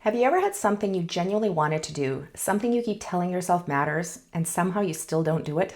Have you ever had something you genuinely wanted to do, something you keep telling yourself matters, and somehow you still don't do it?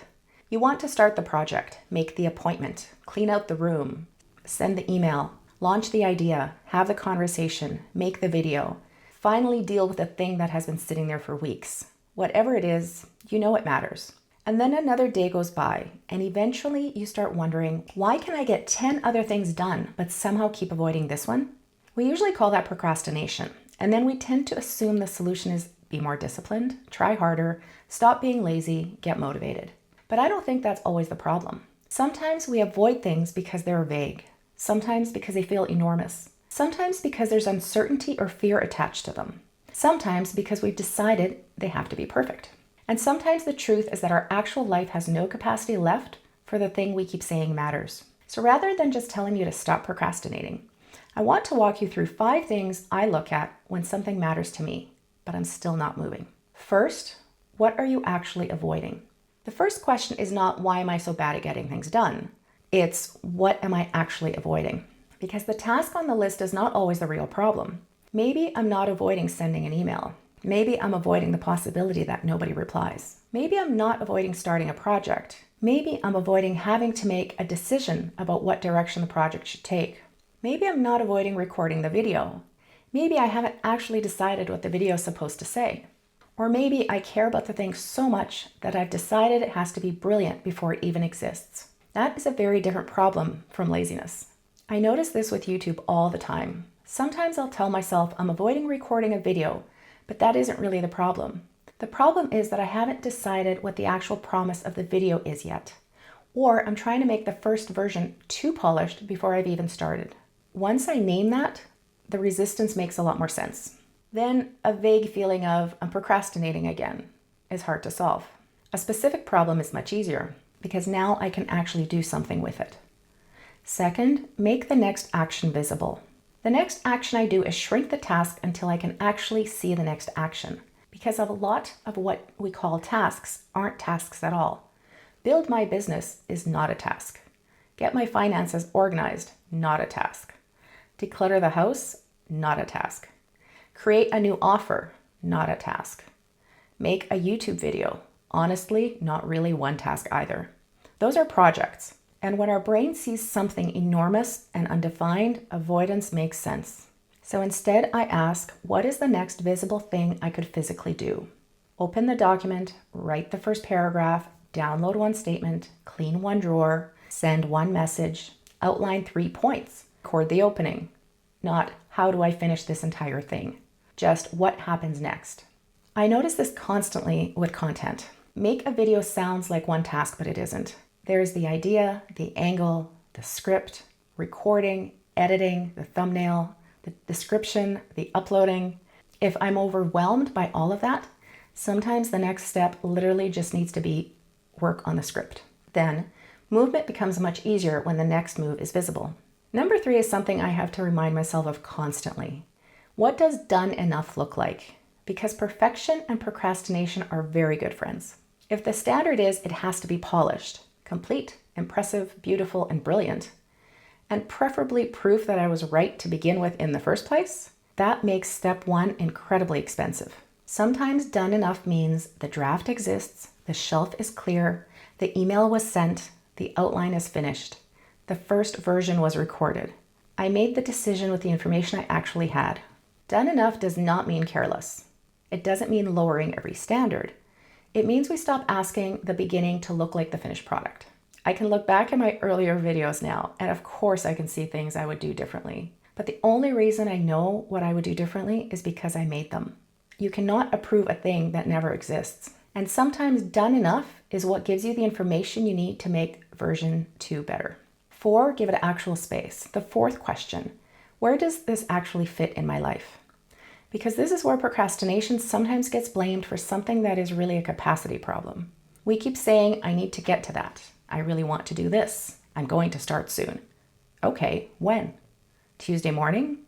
You want to start the project, make the appointment, clean out the room, send the email, launch the idea, have the conversation, make the video, finally deal with the thing that has been sitting there for weeks. Whatever it is, you know it matters. And then another day goes by, and eventually you start wondering, why can I get 10 other things done, but somehow keep avoiding this one? We usually call that procrastination. And then we tend to assume the solution is be more disciplined, try harder, stop being lazy, get motivated. But I don't think that's always the problem. Sometimes we avoid things because they're vague. Sometimes because they feel enormous. Sometimes because there's uncertainty or fear attached to them. Sometimes because we've decided they have to be perfect. And sometimes the truth is that our actual life has no capacity left for the thing we keep saying matters. So rather than just telling you to stop procrastinating, I want to walk you through 5 things I look at when something matters to me, but I'm still not moving. First, what are you actually avoiding? The first question is not why am I so bad at getting things done? It's what am I actually avoiding? Because the task on the list is not always the real problem. Maybe I'm not avoiding sending an email. Maybe I'm avoiding the possibility that nobody replies. Maybe I'm not avoiding starting a project. Maybe I'm avoiding having to make a decision about what direction the project should take. Maybe I'm not avoiding recording the video. Maybe I haven't actually decided what the video is supposed to say. Or maybe I care about the thing so much that I've decided it has to be brilliant before it even exists. That is a very different problem from laziness. I notice this with YouTube all the time. Sometimes I'll tell myself I'm avoiding recording a video, but that isn't really the problem. The problem is that I haven't decided what the actual promise of the video is yet. Or I'm trying to make the first version too polished before I've even started. Once I name that, the resistance makes a lot more sense. Then a vague feeling of I'm procrastinating again is hard to solve. A specific problem is much easier because now I can actually do something with it. Second, make the next action visible. The next action I do is shrink the task until I can actually see the next action, because a lot of what we call tasks aren't tasks at all. Build my business is not a task. Get my finances organized, not a task. Declutter the house, not a task. Create a new offer, not a task. Make a YouTube video, honestly, not really one task either. Those are projects, and when our brain sees something enormous and undefined, avoidance makes sense. So instead I ask, what is the next visible thing I could physically do? Open the document, write the first paragraph, download one statement, clean one drawer, send one message, outline 3 points. Record the opening, not how do I finish this entire thing, just what happens next. I notice this constantly with content. Make a video sounds like one task, but it isn't. There's the idea, the angle, the script, recording, editing, the thumbnail, the description, the uploading. If I'm overwhelmed by all of that, sometimes the next step literally just needs to be work on the script. Then movement becomes much easier when the next move is visible. Number 3 is something I have to remind myself of constantly. What does done enough look like? Because perfection and procrastination are very good friends. If the standard is it has to be polished, complete, impressive, beautiful, and brilliant, and preferably proof that I was right to begin with in the first place, that makes step 1 incredibly expensive. Sometimes done enough means the draft exists, the shelf is clear, the email was sent, the outline is finished. The first version was recorded. I made the decision with the information I actually had. Done enough does not mean careless. It doesn't mean lowering every standard. It means we stop asking the beginning to look like the finished product. I can look back at my earlier videos now, and of course I can see things I would do differently. But the only reason I know what I would do differently is because I made them. You cannot approve a thing that never exists. And sometimes done enough is what gives you the information you need to make version 2 better. 4, give it actual space. The 4th question, where does this actually fit in my life? Because this is where procrastination sometimes gets blamed for something that is really a capacity problem. We keep saying, I need to get to that. I really want to do this. I'm going to start soon. Okay, when? Tuesday morning?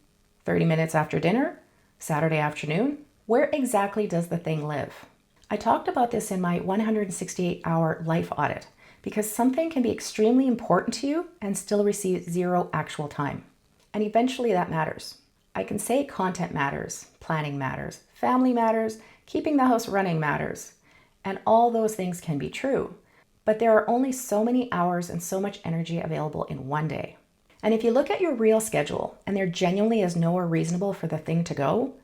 30 minutes after dinner? Saturday afternoon? Where exactly does the thing live? I talked about this in my 168-hour life audit because something can be extremely important to you and still receive 0 actual time. And eventually that matters. I can say content matters, planning matters, family matters, keeping the house running matters, and all those things can be true. But there are only so many hours and so much energy available in one day. And if you look at your real schedule and there genuinely is nowhere reasonable for the thing to go,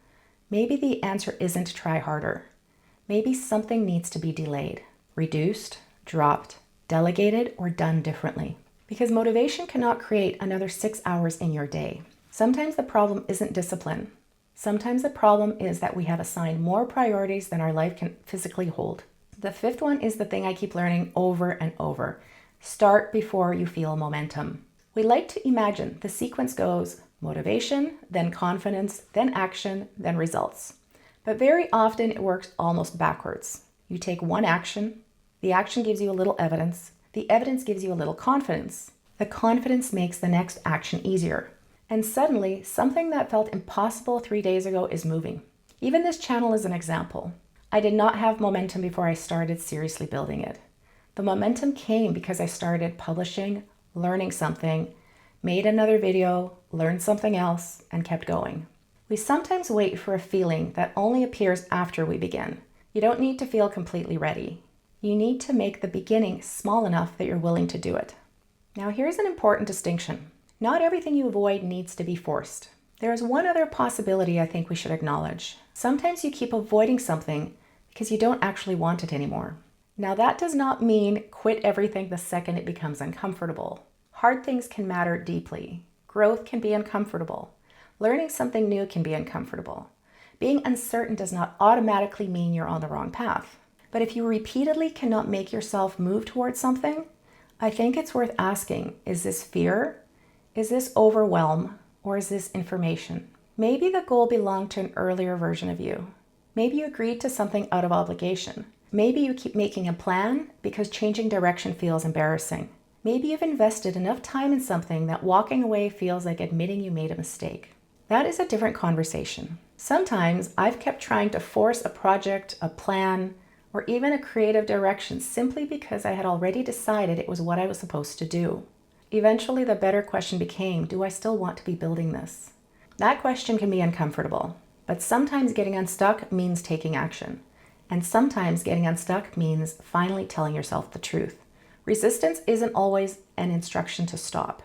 maybe the answer isn't to try harder. Maybe something needs to be delayed, reduced, dropped, delegated, or done differently. Because motivation cannot create another 6 hours in your day. Sometimes the problem isn't discipline. Sometimes the problem is that we have assigned more priorities than our life can physically hold. The fifth one is the thing I keep learning over and over. Start before you feel momentum. We like to imagine the sequence goes motivation, then confidence, then action, then results. But very often it works almost backwards. You take one action, the action gives you a little evidence, the evidence gives you a little confidence. The confidence makes the next action easier. And suddenly, something that felt impossible 3 days ago is moving. Even this channel is an example. I did not have momentum before I started seriously building it. The momentum came because I started publishing, learning something, made another video, learned something else, and kept going. We sometimes wait for a feeling that only appears after we begin. You don't need to feel completely ready. You need to make the beginning small enough that you're willing to do it. Now here's an important distinction. Not everything you avoid needs to be forced. There is one other possibility I think we should acknowledge. Sometimes you keep avoiding something because you don't actually want it anymore. Now that does not mean quit everything the second it becomes uncomfortable. Hard things can matter deeply. Growth can be uncomfortable. Learning something new can be uncomfortable. Being uncertain does not automatically mean you're on the wrong path. But if you repeatedly cannot make yourself move towards something, I think it's worth asking, is this fear? Is this overwhelm? Or is this information? Maybe the goal belonged to an earlier version of you. Maybe you agreed to something out of obligation. Maybe you keep making a plan because changing direction feels embarrassing. Maybe you've invested enough time in something that walking away feels like admitting you made a mistake. That is a different conversation. Sometimes I've kept trying to force a project, a plan, or even a creative direction simply because I had already decided it was what I was supposed to do. Eventually, the better question became, do I still want to be building this? That question can be uncomfortable, but sometimes getting unstuck means taking action. And sometimes getting unstuck means finally telling yourself the truth. Resistance isn't always an instruction to stop,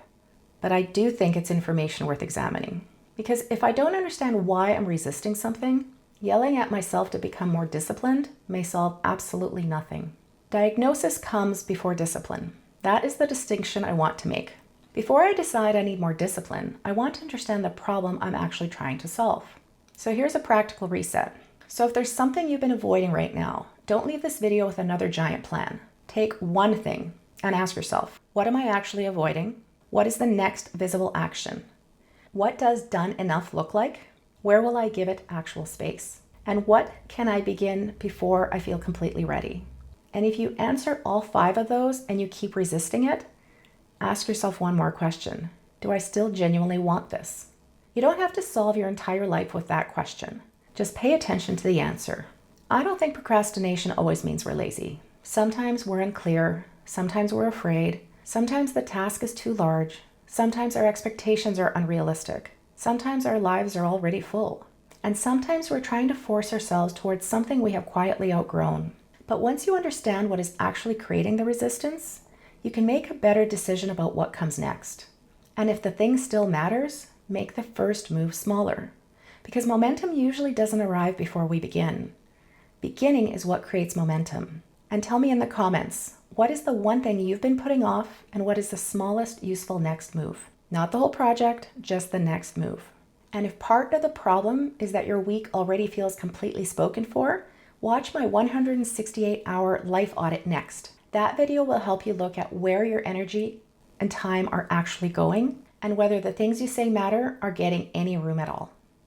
but I do think it's information worth examining. Because if I don't understand why I'm resisting something, yelling at myself to become more disciplined may solve absolutely nothing. Diagnosis comes before discipline. That is the distinction I want to make. Before I decide I need more discipline, I want to understand the problem I'm actually trying to solve. So here's a practical reset. So if there's something you've been avoiding right now, don't leave this video with another giant plan. Take one thing and ask yourself, what am I actually avoiding? What is the next visible action? What does done enough look like? Where will I give it actual space? And what can I begin before I feel completely ready? And if you answer all 5 of those and you keep resisting it, ask yourself one more question. Do I still genuinely want this? You don't have to solve your entire life with that question. Just pay attention to the answer. I don't think procrastination always means we're lazy. Sometimes we're unclear. Sometimes we're afraid. Sometimes the task is too large. Sometimes our expectations are unrealistic. Sometimes our lives are already full. And sometimes we're trying to force ourselves towards something we have quietly outgrown. But once you understand what is actually creating the resistance, you can make a better decision about what comes next. And if the thing still matters, make the first move smaller. Because momentum usually doesn't arrive before we begin. Beginning is what creates momentum. And tell me in the comments, what is the one thing you've been putting off and what is the smallest useful next move? Not the whole project, just the next move. And if part of the problem is that your week already feels completely spoken for, watch my 168-hour life audit next. That video will help you look at where your energy and time are actually going and whether the things you say matter are getting any room at all.